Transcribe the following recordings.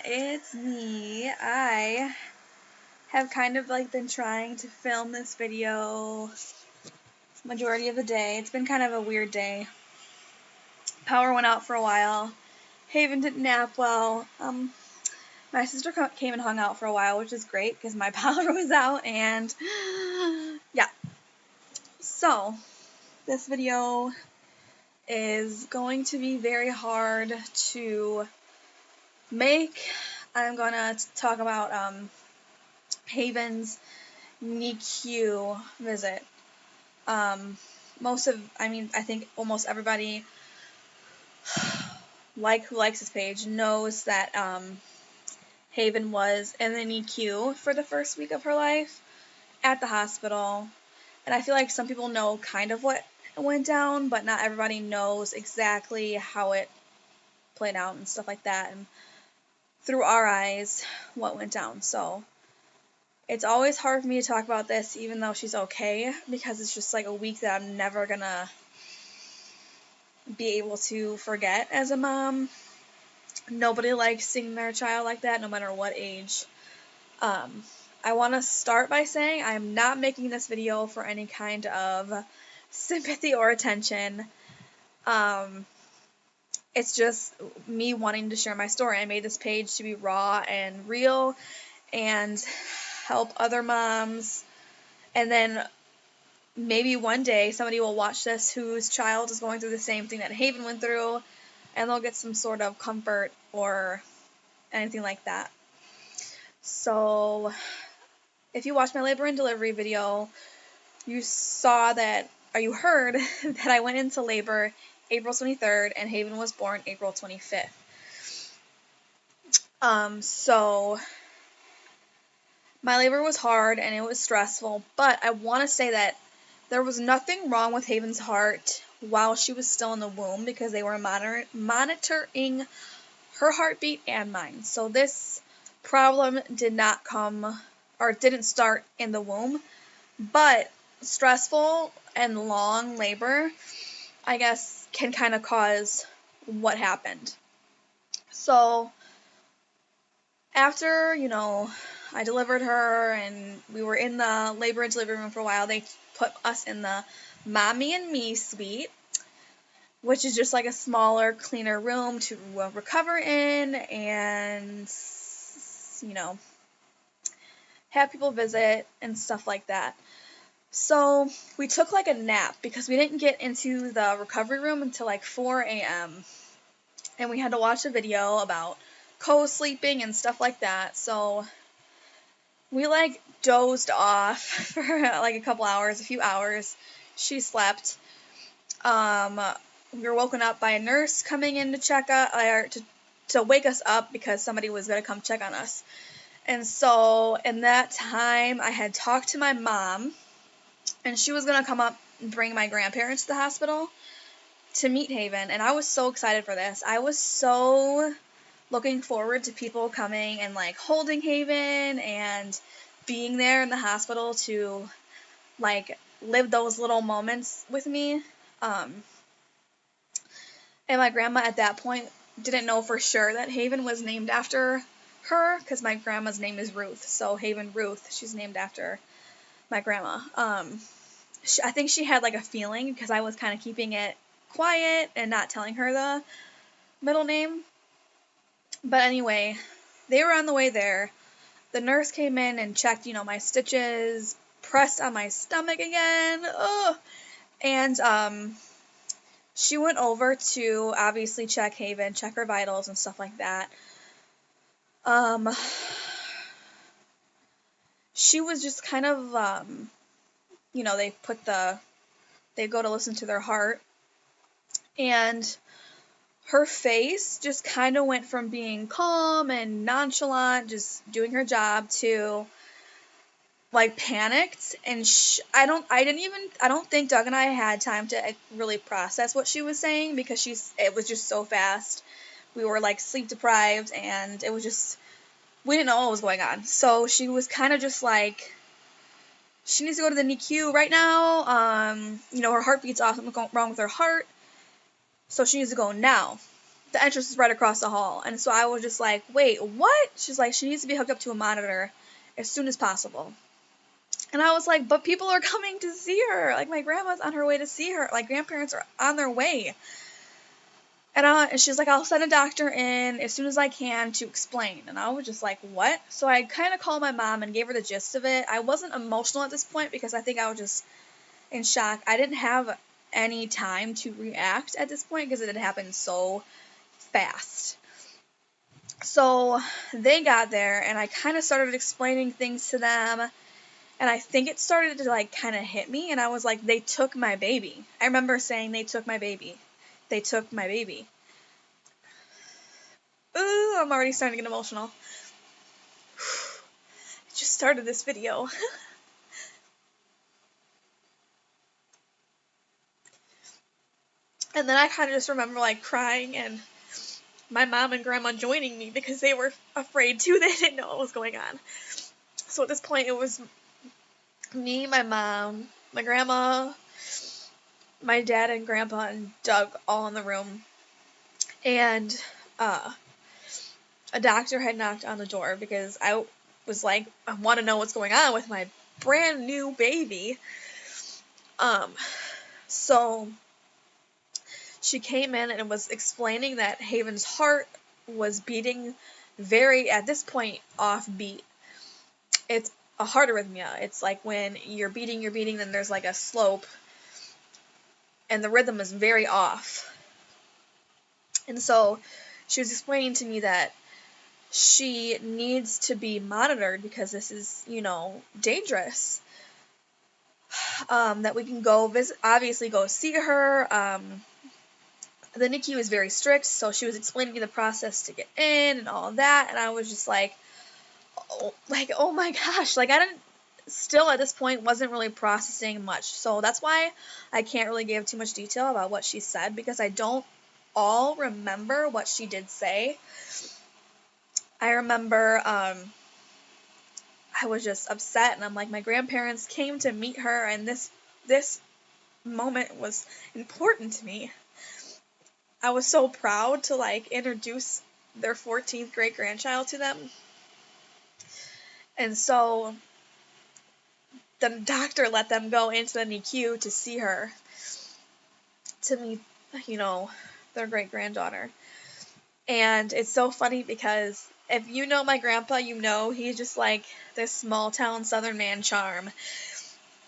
it's me. I have kind of been trying to film this video majority of the day. It's been kind of a weird day. Power went out for a while. Haven didn't nap well. My sister came and hung out for a while, which is great because my power was out, and yeah. So, this video is going to be very hard to make. I'm going to talk about Haven's NICU visit. I think almost everybody who likes this page knows that Haven was in the NICU for the first week of her life at the hospital. And I feel like some people know kind of what went down, but not everybody knows exactly how it played out and stuff like that, and through our eyes, what went down. So it's always hard for me to talk about this, even though she's okay, because it's just like a week that I'm never gonna be able to forget as a mom. Nobody likes seeing their child like that, no matter what age. I want to start by saying I am not making this video for any kind of sympathy or attention. It's just me wanting to share my story. I made this page to be raw and real and help other moms, and then maybe one day somebody will watch this whose child is going through the same thing that Haven went through, and they'll get some sort of comfort or anything like that. So if you watched my labor and delivery video, you heard that I went into labor April 23rd and Haven was born April 25th. So my labor was hard and it was stressful, but I want to say that there was nothing wrong with Haven's heart while she was still in the womb, because they were monitoring her heartbeat and mine. So this problem didn't start in the womb, but stressful and long labor, I guess, can kind of cause what happened. So after, I delivered her and we were in the labor and delivery room for a while, they put us in the mommy and me suite, which is just like a smaller, cleaner room to recover in and, have people visit and stuff like that. So we took a nap because we didn't get into the recovery room until 4 a.m. And we had to watch a video about co-sleeping and stuff like that. So we dozed off for a few hours. She slept. We were woken up by a nurse coming in to check to wake us up because somebody was going to come check on us. And so in that time, I had talked to my mom, and she was going to come up and bring my grandparents to the hospital to meet Haven. And I was so excited for this. I was so looking forward to people coming and holding Haven and being there in the hospital to live those little moments with me. And my grandma at that point didn't know for sure that Haven was named after her, because my grandma's name is Ruth, so Haven Ruth, she's named after my grandma. I think she had a feeling, because I was kind of keeping it quiet and not telling her the middle name. But anyway, they were on the way there. The nurse came in and checked, my stitches, pressed on my stomach again. Ugh. And she went over to obviously check Haven, check her vitals and stuff like that. She was just kind of, they go to listen to their heart, and her face just kind of went from being calm and nonchalant, just doing her job, to panicked. And I don't think Doug and I had time to really process what she was saying, because it was just so fast. We were sleep deprived, and it was just, we didn't know what was going on. So she was kind of just she needs to go to the NICU right now. Her heartbeat's off, something's wrong with her heart, so she needs to go now. the entrance is right across the hall. And so I was just like, wait, what? She's like, she needs to be hooked up to a monitor as soon as possible. And I was like, but people are coming to see her. Like, my grandma's on her way to see her. Like, grandparents are on their way. And she's like, I'll send a doctor in as soon as I can to explain. And I was just like, what? So I kind of called my mom and gave her the gist of it. I wasn't emotional at this point because I think I was just in shock. I didn't have any time to react at this point because it had happened so fast. So they got there and I kind of started explaining things to them. And I think it started to like kind of hit me. And I was like, they took my baby. I remember saying, they took my baby. They took my baby. Ooh, I'm already starting to get emotional. I just started this video. And then I kind of just remember like crying and my mom and grandma joining me because they were afraid too. They didn't know what was going on. So at this point it was me, my mom, my grandma, my dad and grandpa and Doug all in the room. And a doctor had knocked on the door because I was like, I want to know what's going on with my brand new baby. So she came in and was explaining that Haven's heart was beating very, at this point, off beat. It's a heart arrhythmia. It's like when you're beating, then there's like a slope, and the rhythm is very off. And so she was explaining to me that she needs to be monitored because this is, dangerous. That we can go visit, obviously go see her. The NICU is very strict, so she was explaining to me the process to get in and all of that, and I was just like, oh my gosh, like I still at this point wasn't really processing much, so that's why I can't really give too much detail about what she said, because I don't all remember what she did say. I remember, I was just upset, and I'm like, my grandparents came to meet her, and this moment was important to me. I was so proud to like introduce their 14th great grandchild to them. And so the doctor let them go into the NICU to see her, to meet, their great granddaughter. And it's so funny because if you know my grandpa, he's just like this small town southern man charm.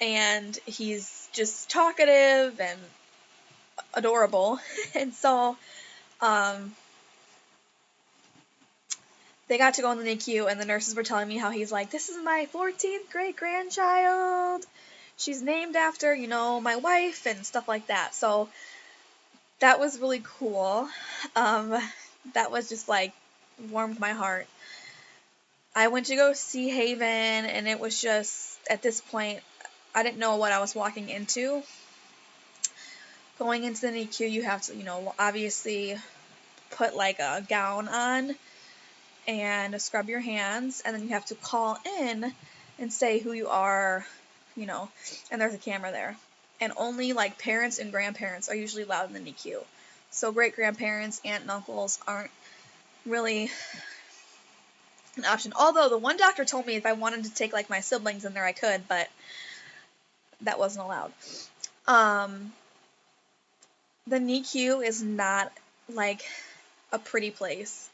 And he's just talkative and adorable. And so, they got to go in the NICU, and the nurses were telling me how he's like, this is my 14th great-grandchild. She's named after, my wife and stuff like that. So that was really cool. That was just like warmed my heart. I went to go see Haven, and it was just, at this point, I didn't know what I was walking into. Going into the NICU, you have to, obviously put like a gown on and scrub your hands, and then you have to call in and say who you are, and there's a camera there. And only like parents and grandparents are usually allowed in the NICU. So great-grandparents, aunt and uncles aren't really an option. Although the one doctor told me if I wanted to take like my siblings in there I could, but that wasn't allowed. The NICU is not like a pretty place.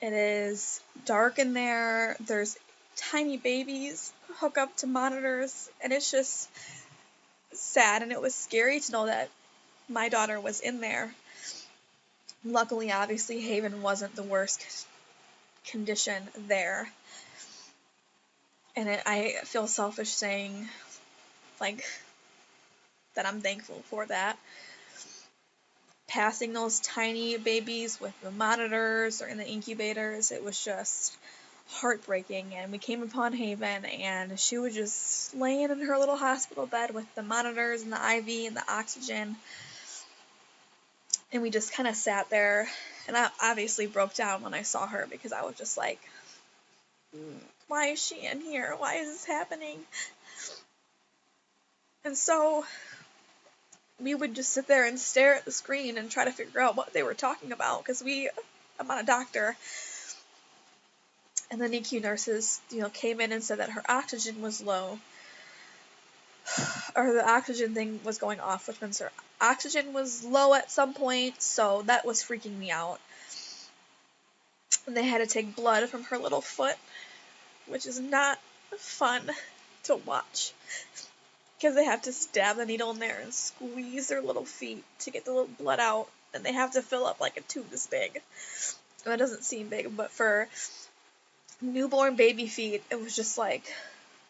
It is dark in there. There's tiny babies hook up to monitors, and it's just sad, and it was scary to know that my daughter was in there. Luckily, obviously, Haven wasn't the worst condition there. And I feel selfish saying, like, that I'm thankful for that. Passing those tiny babies with the monitors or in the incubators, it was just heartbreaking. And we came upon Haven, and she was just laying in her little hospital bed with the monitors and the IV and the oxygen. And we just kind of sat there, and I obviously broke down when I saw her because I was just like, why is she in here? Why is this happening? And so we would just sit there and stare at the screen and try to figure out what they were talking about, because I'm not a doctor. And the NICU nurses, came in and said that her oxygen was low, or the oxygen thing was going off, which means her oxygen was low at some point, so that was freaking me out. And they had to take blood from her little foot, which is not fun to watch, because they have to stab the needle in there and squeeze their little feet to get the little blood out, and they have to fill up like a tube this big. That doesn't seem big, but for newborn baby feet, it was just like,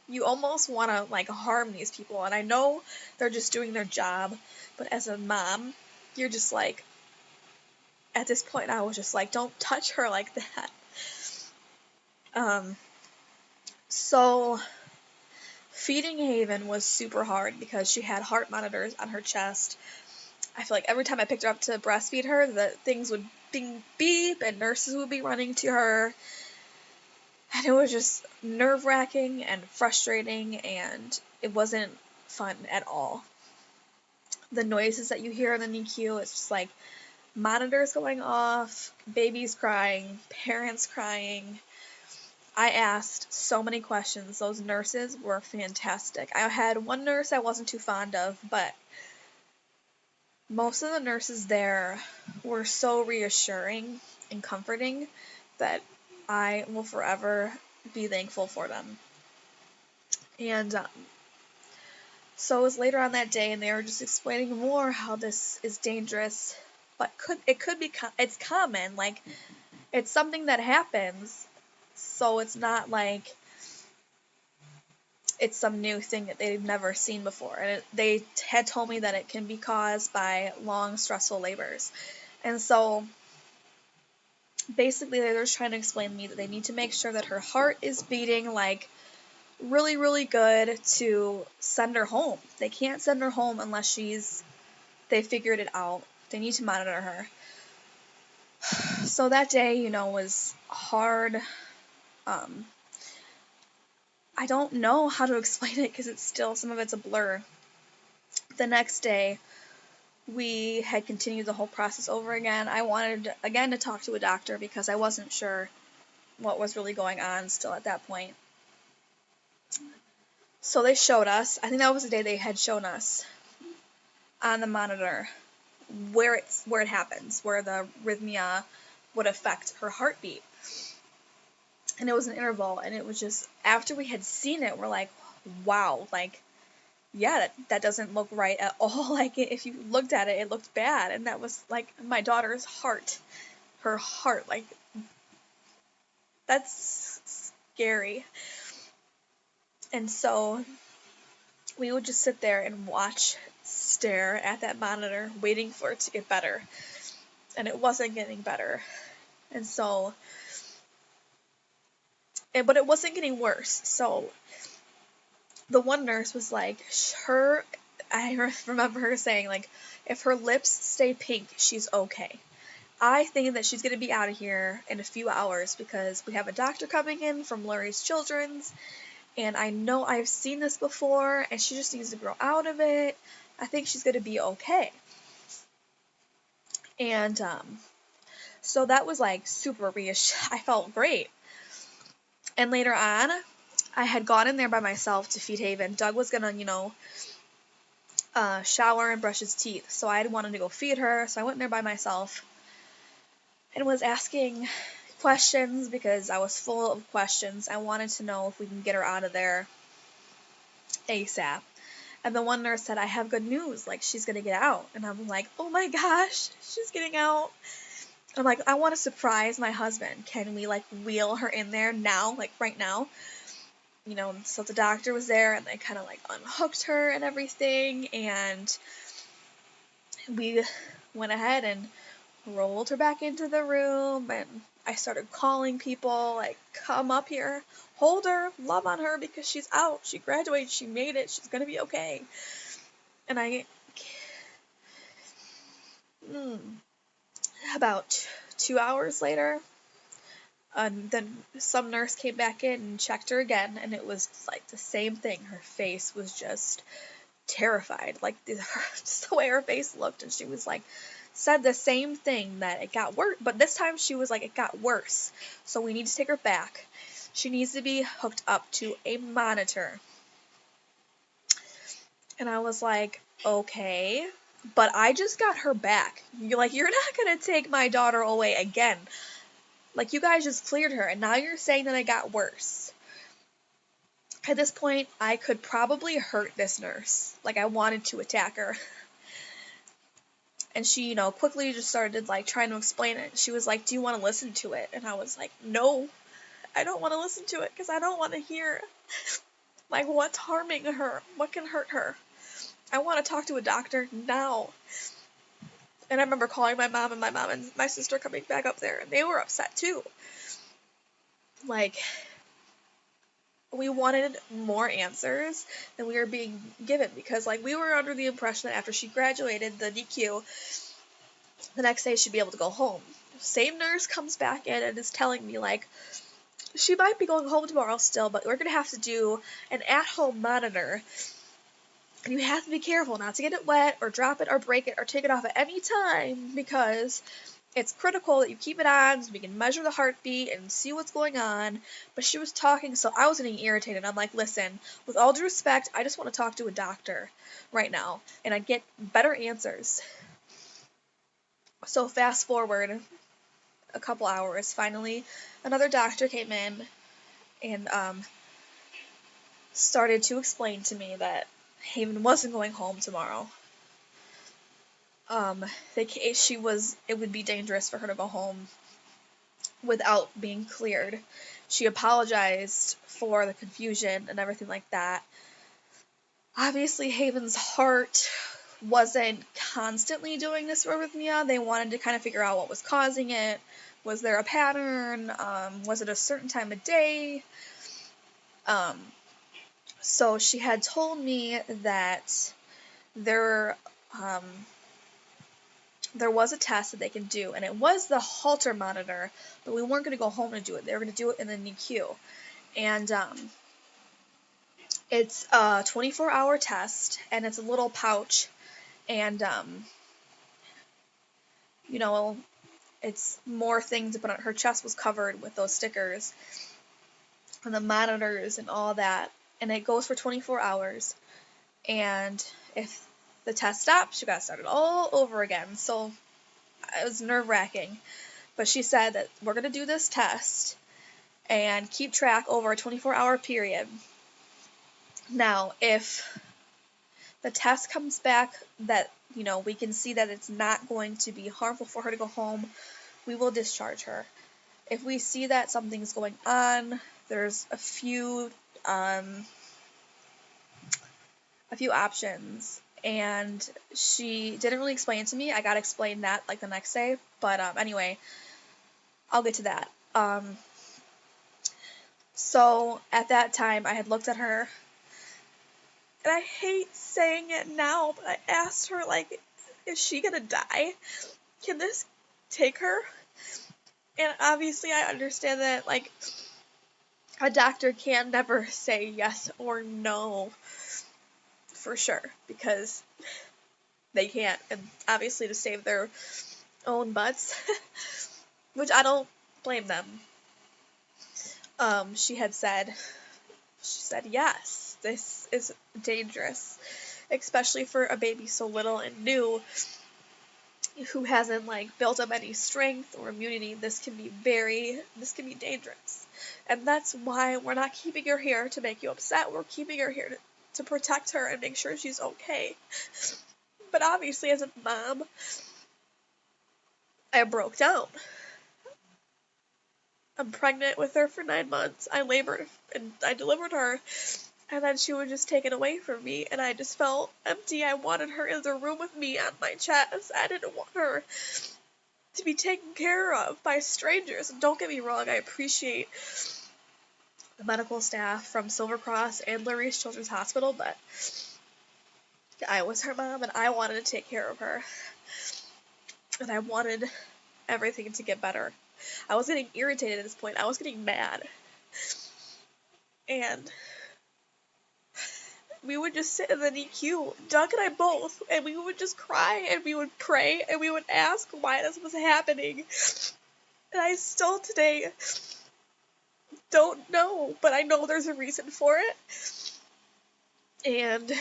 you almost want to like harm these people. And I know they're just doing their job, but as a mom, you're just like, at this point I was just like, don't touch her like that. So feeding Haven was super hard because she had heart monitors on her chest. I feel like every time I picked her up to breastfeed her, the things would beep and nurses would be running to her. And it was just nerve-wracking and frustrating, and it wasn't fun at all. The noises that you hear in the NICU, it's just like monitors going off, babies crying, parents crying. I asked so many questions. Those nurses were fantastic. I had one nurse I wasn't too fond of, but most of the nurses there were so reassuring and comforting that I will forever be thankful for them. And so it was later on that day, and they were just explaining more how this is dangerous, but it's common, like, it's something that happens, so it's not like it's some new thing that they've never seen before. And they had told me that it can be caused by long, stressful labors. And so basically they're just trying to explain to me that they need to make sure that her heart is beating like really, really good to send her home. They can't send her home unless they figured it out. They need to monitor her. So that day, was hard. I don't know how to explain it because some of it's a blur. The next day, we had continued the whole process over again. I wanted, again, to talk to a doctor because I wasn't sure what was really going on still at that point. So they showed us, I think that was the day they had shown us on the monitor where it happens, where the arrhythmia would affect her heartbeat. And it was an interval, and it was just, after we had seen it, we're like, wow, like, yeah, that doesn't look right at all. Like, if you looked at it, it looked bad. And that was, like, my daughter's heart. Her heart, like, that's scary. And so we would just sit there and stare at that monitor, waiting for it to get better. And it wasn't getting better. And so, but it wasn't getting worse. So the one nurse was like, I remember her saying, like, if her lips stay pink, she's okay. I think that she's going to be out of here in a few hours because we have a doctor coming in from Lurie's Children's, and I know I've seen this before, and she just needs to grow out of it. I think she's going to be okay. And so that was, like, super reassuring. I felt great. And later on, I had gone in there by myself to feed Haven. Doug was going to, shower and brush his teeth, so I wanted to go feed her, so I went in there by myself and was asking questions because I was full of questions. I wanted to know if we can get her out of there ASAP. And the one nurse said, I have good news, like, she's going to get out. And I'm like, oh my gosh, she's getting out. I'm like, I want to surprise my husband. Can we, like, wheel her in there now, like, right now? So the doctor was there, and they kind of, like, unhooked her and everything, and we went ahead and rolled her back into the room, and I started calling people, like, come up here, hold her, love on her, because she's out, she graduated, she made it, she's gonna be okay. And about 2 hours later, then some nurse came back in and checked her again, and it was like the same thing. Her face was just terrified, like just the way her face looked, and she was like, said the same thing, that it got worse, but this time she was like, it got worse, so we need to take her back. She needs to be hooked up to a monitor. And I was like, okay, but I just got her back. You're like, you're not gonna take my daughter away again. Like, you guys just cleared her, and now you're saying that it got worse. At this point, I could probably hurt this nurse. Like, I wanted to attack her. And she, quickly just started, like, trying to explain it. She was like, do you want to listen to it? And I was like, no, I don't want to listen to it, because I don't want to hear, like, what's harming her, what can hurt her. I want to talk to a doctor now. And I remember calling my mom and my sister coming back up there, and they were upset too. Like, we wanted more answers than we were being given, because, like, we were under the impression that after she graduated the NICU, the next day she'd be able to go home. Same nurse comes back in and is telling me, like, she might be going home tomorrow still, but we're going to have to do an at-home monitor. And you have to be careful not to get it wet or drop it or break it or take it off at any time, because it's critical that you keep it on so we can measure the heartbeat and see what's going on. But she was talking, so I was getting irritated. I'm like, listen, with all due respect, I just want to talk to a doctor right now, and I'd get better answers. So fast forward a couple hours, finally, another doctor came in and started to explain to me that Haven wasn't going home tomorrow. It would be dangerous for her to go home without being cleared. She apologized for the confusion and everything like that. Obviously, Haven's heart wasn't constantly doing this arrhythmia. They wanted to kind of figure out what was causing it. Was there a pattern? Was it a certain time of day? So she had told me that there was a test that they can do, and it was the Holter monitor, but we weren't going to go home and do it. They were going to do it in the NICU. And it's a 24-hour test, and it's a little pouch, and it's more things to put on. Her chest was covered with those stickers and the monitors and all that, and it goes for 24 hours. And if the test stopped, she got started all over again. So it was nerve-wracking. But she said that we're going to do this test and keep track over a 24-hour period. Now, if the test comes back that, we can see that it's not going to be harmful for her to go home, we will discharge her. If we see that something's going on, there's a few options, and she didn't really explain it to me. I got explained that like the next day, but anyway, I'll get to that. So at that time, I had looked at her, and I hate saying it now, but I asked her, like, is she gonna die? Can this take her? And obviously I understand that, like, a doctor can never say yes or no for sure, because they can't, and obviously to save their own butts, which I don't blame them. She said, yes, this is dangerous, especially for a baby so little and new, who hasn't, like, built up any strength or immunity. This can be dangerous. And that's why we're not keeping her here to make you upset. We're keeping her here to protect her and make sure she's okay. But obviously, as a mom, I broke down. I'm pregnant with her for 9 months. I labored and I delivered her, and then she was just taken away from me, and I just felt empty. I wanted her in the room with me on my chest. I didn't want her to be taken care of by strangers. And don't get me wrong, I appreciate the medical staff from Silver Cross and Lurie's Children's Hospital, but I was her mom, and I wanted to take care of her. And I wanted everything to get better. I was getting irritated at this point. I was getting mad. And we would just sit in the NICU, Doug and I both, and we would just cry, and we would pray, and we would ask why this was happening. And I still today don't know, but I know there's a reason for it. And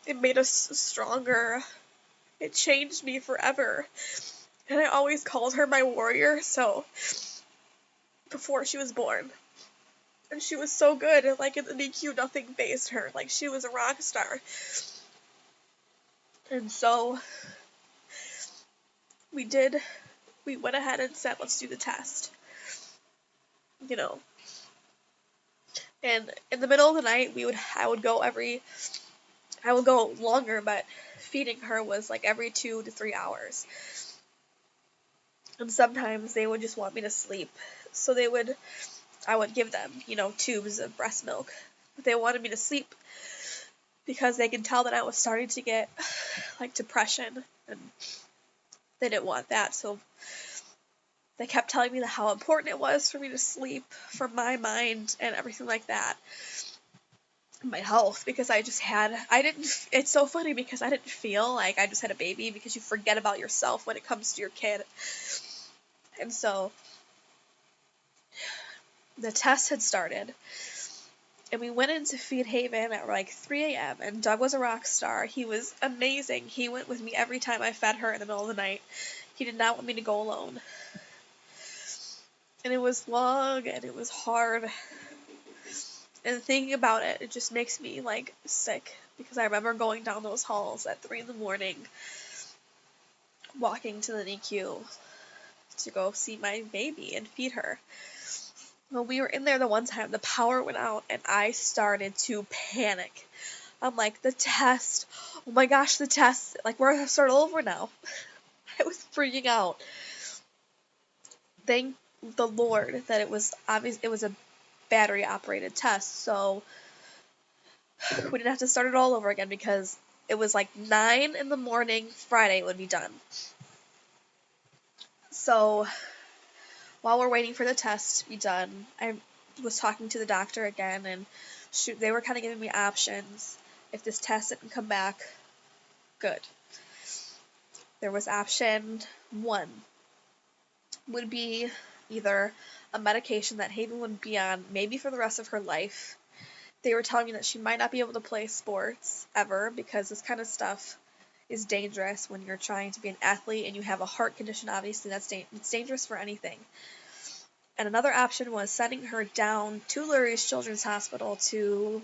it made us stronger. It changed me forever. And I always called her my warrior, so before she was born. And she was so good, like in the NICU, nothing fazed her. Like, she was a rock star. And so we went ahead and said, let's do the test. You know. And in the middle of the night, I would go longer, but feeding her was like every 2 to 3 hours. And sometimes they would just want me to sleep. So I would give them, tubes of breast milk. But they wanted me to sleep because they could tell that I was starting to get like depression, and they didn't want that. So they kept telling me how important it was for me to sleep, for my mind and everything like that. My health, because it's so funny because I didn't feel like I just had a baby, because you forget about yourself when it comes to your kid. And so the test had started, and we went into Feed Haven at like 3 a.m. and Doug was a rock star. He was amazing. He went with me every time I fed her in the middle of the night. He did not want me to go alone. And it was long and it was hard. And thinking about it, it just makes me like sick, because I remember going down those halls at 3 a.m, walking to the NICU to go see my baby and feed her. When we were in there the one time, the power went out and I started to panic. I'm like, the test, oh my gosh, the test, like, we're gonna start all over now. I was freaking out. Thank the Lord that it was obvious, it was a battery operated test, so we didn't have to start it all over again, because it was like 9 a.m. Friday it would be done. So while we're waiting for the test to be done, I was talking to the doctor again, and they were kind of giving me options. If this test didn't come back good, there was option 1 would be either a medication that Haven would be on maybe for the rest of her life. They were telling me that she might not be able to play sports ever, because this kind of stuff is dangerous when you're trying to be an athlete and you have a heart condition. Obviously, it's dangerous for anything. And another option was sending her down to Lurie's Children's Hospital to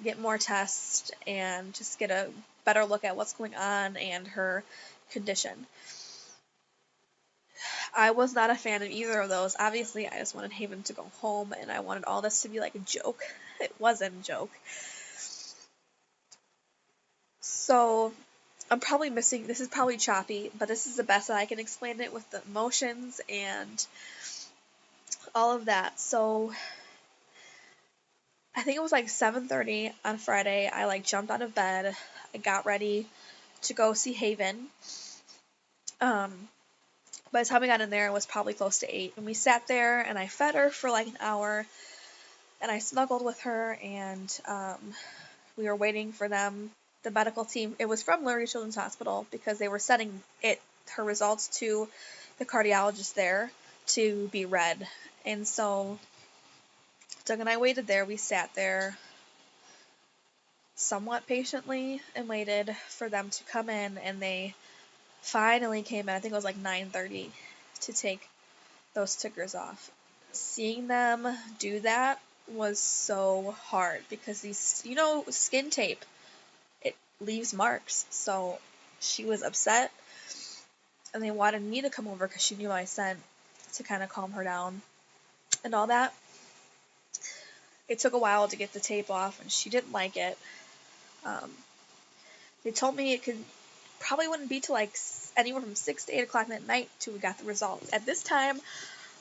get more tests and just get a better look at what's going on and her condition. I was not a fan of either of those. Obviously, I just wanted Haven to go home, and I wanted all this to be like a joke. It wasn't a joke. So I'm probably missing, this is probably choppy, but this is the best that I can explain it with the emotions and all of that. So I think it was like 7:30 on Friday. I like jumped out of bed. I got ready to go see Haven. By the time I got in there, it was probably close to 8. And we sat there, and I fed her for like an hour, and I snuggled with her, and we were waiting for them, the medical team. It was from Lurie Children's Hospital, because they were sending her results to the cardiologist there to be read. And so Doug and I waited there. We sat there somewhat patiently and waited for them to come in, and they finally came in. I think it was like 9:30 to take those stickers off. Seeing them do that was so hard, because these, skin tape, it leaves marks. So she was upset, and they wanted me to come over because she knew I sent to kind of calm her down and all that. It took a while to get the tape off, and she didn't like it. They told me it probably wouldn't be till like anywhere from 6 to 8 o'clock at night till we got the results. At this time,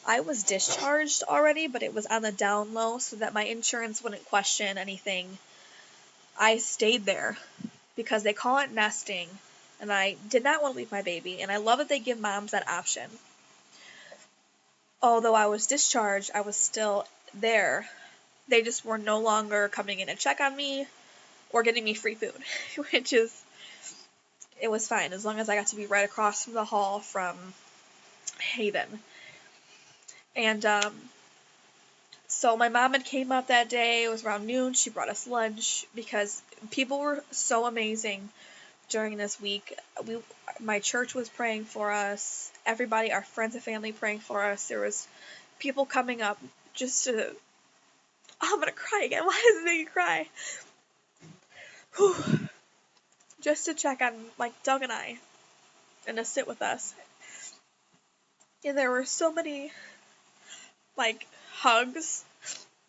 I was discharged already, but it was on the down low so that my insurance wouldn't question anything. I stayed there because they call it nesting, and I did not want to leave my baby, and I love that they give moms that option. Although I was discharged, I was still there. They just were no longer coming in to check on me. or getting me free food, which is, it was fine as long as I got to be right across from the hall from Haven. And so my mom had came up that day. It was around noon. She brought us lunch because people were so amazing during this week. My church was praying for us. Everybody, our friends and family, praying for us. There was people coming up just to. Oh, I'm gonna cry again. Why does it make me cry? Whew. Just to check on like Doug and I, and to sit with us. And there were so many like hugs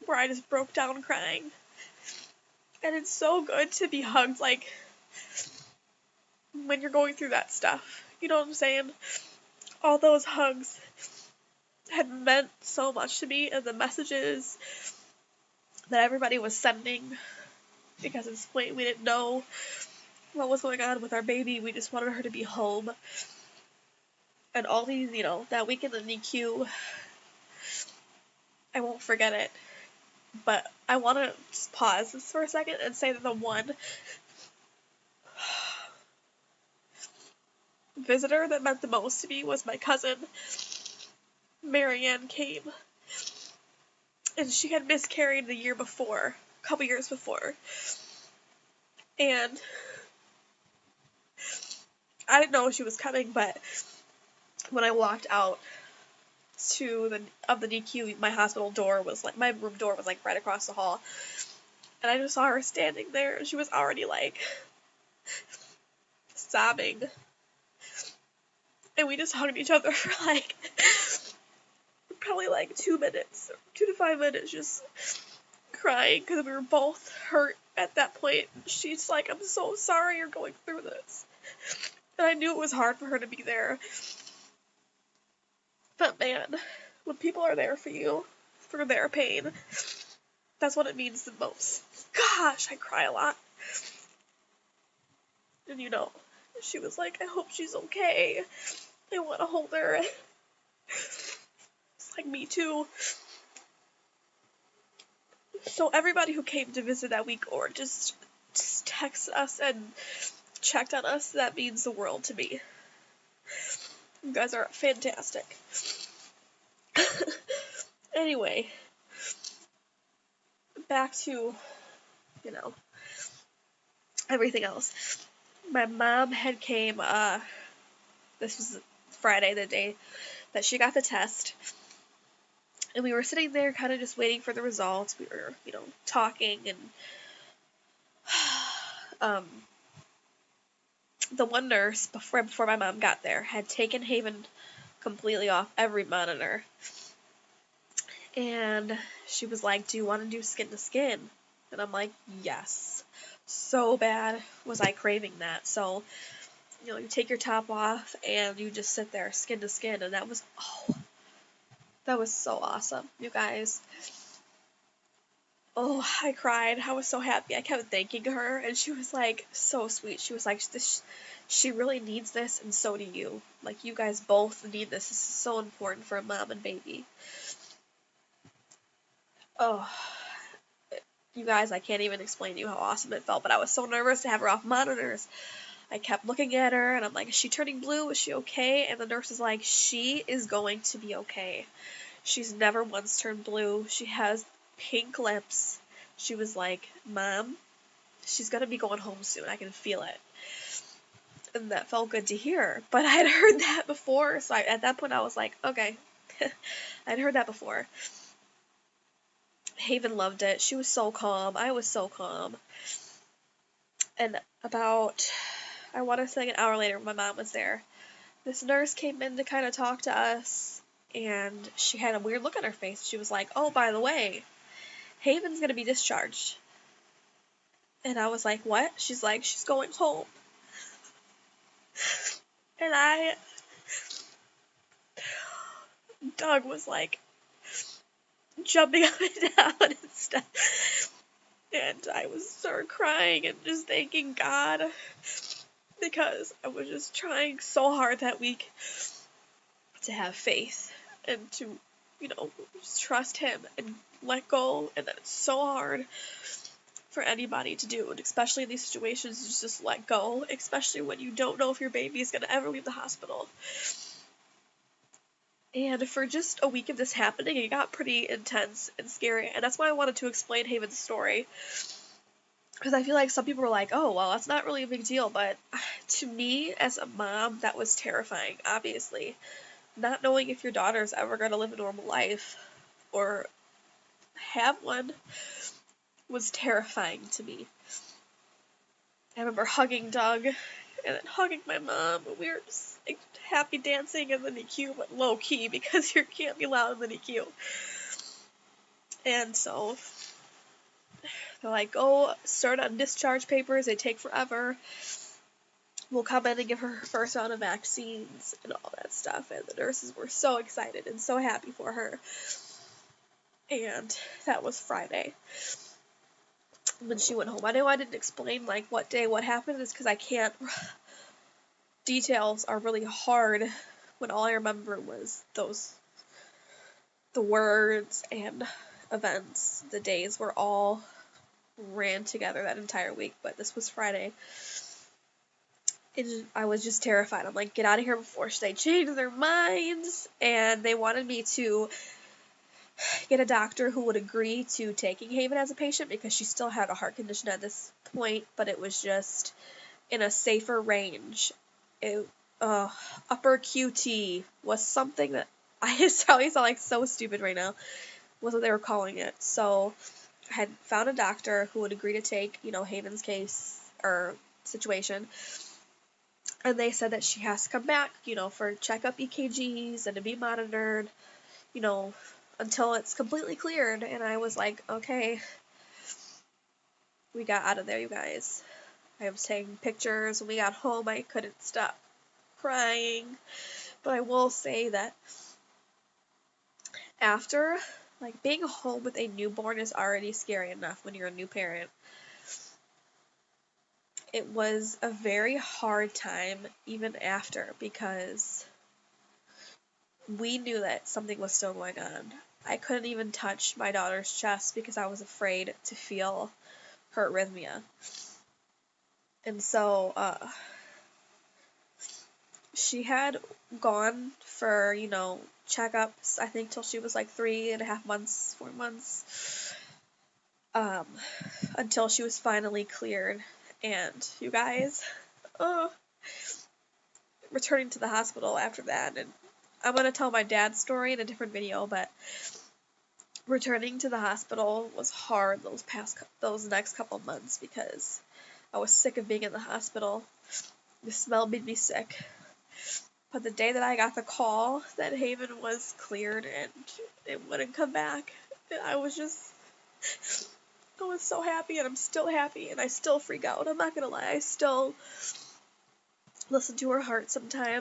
where I just broke down crying. And it's so good to be hugged like when you're going through that stuff. You know what I'm saying? All those hugs had meant so much to me, and the messages that everybody was sending, because at this point we didn't know what was going on with our baby. We just wanted her to be home. And all these, that week in the NICU, I won't forget it. But I want to just pause this for a second and say that the one visitor that meant the most to me was my cousin. Marianne came. And she had miscarried the year before, a couple years before. And I didn't know she was coming, but when I walked out the NICU, my hospital door was like, my room door was like right across the hall. And I just saw her standing there, and she was already like sobbing. And we just hugged each other for like probably like 2 minutes, 2 to 5 minutes, just crying because we were both hurt at that point. She's like, I'm so sorry you're going through this. And I knew it was hard for her to be there. But man, when people are there for you, for their pain, that's what it means the most. Gosh, I cry a lot. And she was like, I hope she's okay. I want to hold her. It's like, me too. So everybody who came to visit that week or just texted us and checked on us, that means the world to me. You guys are fantastic. Anyway, back to, everything else. My mom had came, this was Friday, the day that she got the test. And we were sitting there kind of just waiting for the results. We were, talking, and the one nurse, before my mom got there, had taken Haven completely off every monitor. And she was like, do you want to do skin to skin? And I'm like, yes. So bad was I craving that. So, you take your top off and you just sit there skin to skin. And that was so awesome, you guys. Oh, I cried. I was so happy. I kept thanking her, and she was like so sweet. She was like, she really needs this, and so do you. Like, you guys both need this. This is so important for a mom and baby. Oh, you guys, I can't even explain to you how awesome it felt, but I was so nervous to have her off monitors. I kept looking at her, and I'm like, is she turning blue? Is she okay? And the nurse is like, she is going to be okay. She's never once turned blue. She has pink lips. She was like, Mom, she's going to be going home soon. I can feel it. And that felt good to hear. But I had heard that before, so at that point I was like, okay. I'd heard that before. Haven loved it. She was so calm. I was so calm. And about, I want to say an hour later, my mom was there. This nurse came in to kind of talk to us, and she had a weird look on her face. She was like, oh, by the way, Haven's going to be discharged. And I was like, what? She's like, she's going home. And Doug was like, jumping up and down and stuff. And I started crying and just thanking God, because I was just trying so hard that week to have faith and to, just trust him and let go, and that it's so hard. for anybody to do, and especially in these situations, is just let go, especially when you don't know if your baby is going to ever leave the hospital. And for just a week of this happening, it got pretty intense and scary, and that's why I wanted to explain Haven's story. Because I feel like some people were like, oh, well, that's not really a big deal, but to me, as a mom, that was terrifying, obviously. Not knowing if your daughter's ever going to live a normal life or have one was terrifying to me. I remember hugging Doug and then hugging my mom, and we were just like, happy dancing in the NICU, but low key because you can't be loud in the NICU. And so they're like, oh, start on discharge papers, they take forever. We'll come in and give her first round of vaccines and all that stuff. And the nurses were so excited and so happy for her. And that was Friday. When she went home. I know I didn't explain like what day what happened, is because I can't. Details are really hard when all I remember was the words and events. The days were all ran together that entire week, but this was Friday. I was just terrified. I'm like, get out of here before they change their minds. And they wanted me to get a doctor who would agree to taking Haven as a patient because she still had a heart condition at this point, but it was just in a safer range. Upper QT was something that I probably sound like so stupid right now, was what they were calling it. So I had found a doctor who would agree to take, Haven's case or situation. And they said that she has to come back, for checkup EKGs and to be monitored, until it's completely cleared. And I was like, okay. We got out of there, you guys. I was taking pictures. When we got home, I couldn't stop crying. But I will say that after, being home with a newborn is already scary enough when you're a new parent. It was a very hard time even after, because we knew that something was still going on. I couldn't even touch my daughter's chest because I was afraid to feel her arrhythmia. And so, she had gone for, checkups, I think, till she was 3.5 months, 4 months, until she was finally cleared. And you guys, returning to the hospital after that, and I'm going to tell my dad's story in a different video, but returning to the hospital was hard those next couple months because I was sick of being in the hospital. The smell made me sick. But the day that I got the call that Haven was cleared and it wouldn't come back, I was so happy, and I'm still happy, and I still freak out. I'm not gonna lie, I still listen to her heart sometimes.